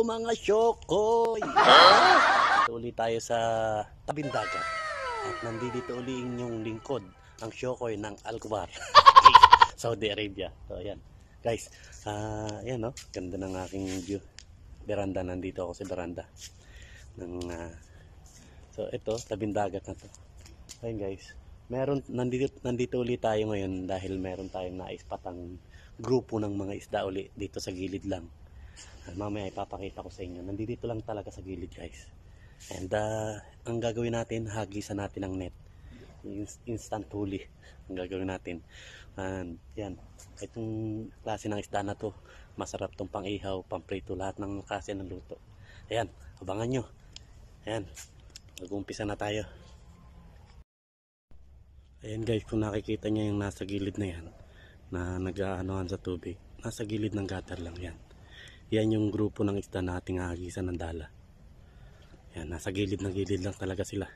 mga syokoy! Ito uli tayo sa tabing dagat. At nandito uli inyong lingkod, ang syokoy ng Alcobar, Saudi Arabia. So ayan guys, ayan no, ganda ng aking view. Beranda, nandito ako sa beranda ng, so ito, tabing dagat na to. Ayan guys, nandito ulit tayo ngayon dahil meron tayong naispatang grupo ng mga isda uli dito sa gilid lang. Mamaya ipapakita ko sa inyo. Nandito lang talaga sa gilid guys. And ang gagawin natin, hagisan natin ang net. Instant huli ang gagawin natin. And yan, itong klase ng isda na to, masarap tong pang ihaw, pang prito, lahat ng klase ng luto. Ayan, abangan nyo. Ayan, mag-umpisa na tayo. Ayan guys, kung nakikita nyo yung nasa gilid na yan, na nag-aanohan sa tubig, nasa gilid ng gutter lang yan. Yan yung grupo ng isda na ating hagisan ng dala. Yan, nasa gilid na gilid lang talaga sila.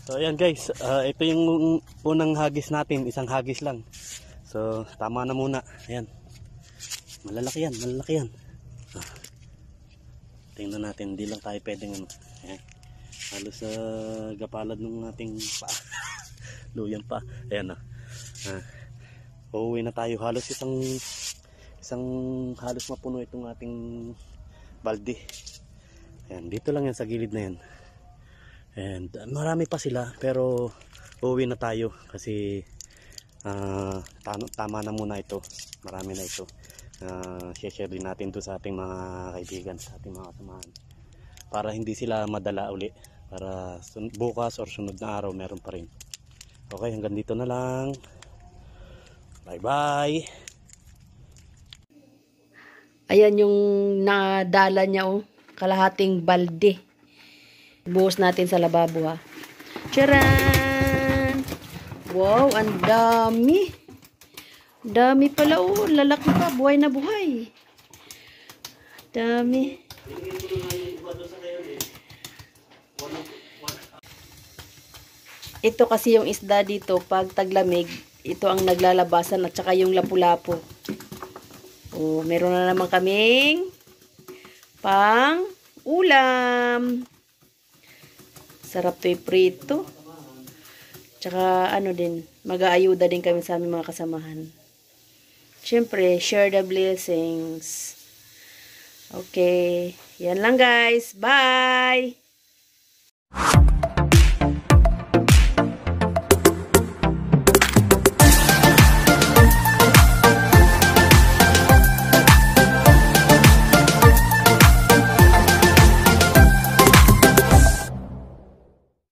So ayan guys, ito yung unang hagis natin, isang hagis lang. So tama na muna. Ayan, malalaki yan, malalaki yan. Tingnan natin, hindi lang tayo pwedeng ano. Ayan, halos sa gapalad ng ating paa. Luyan pa. Ayan o. Uuwi na tayo, halos isang halos mapuno itong ating balde. Ayan, dito lang yan sa gilid na yan. And marami pa sila, pero uuwi na tayo kasi tama na muna ito. Marami na ito. Share din natin to sa ating mga kaibigan, sa ating mga kasamahan, para hindi sila madala uli, para bukas or sunod na araw meron pa rin. Okay, hanggang dito na lang. Bye bye. Ayan yung nadala niya, oh, kalahating balde. Buhos natin sa lababo, ha. Charan! Wow, ang dami. Dami pala, oh. Lalaki pa. Buhay na buhay. Dami. Ito kasi yung isda dito, pag taglamig, ito ang naglalabasan at saka yung lapu-lapu. Oh, meron na naman kaming pang ulam. Sarap to iprito. Tsaka ano din, mag-aayuda din kami sa aming mga kasamahan. Siyempre, share the blessings. Okay, yan lang guys. Bye!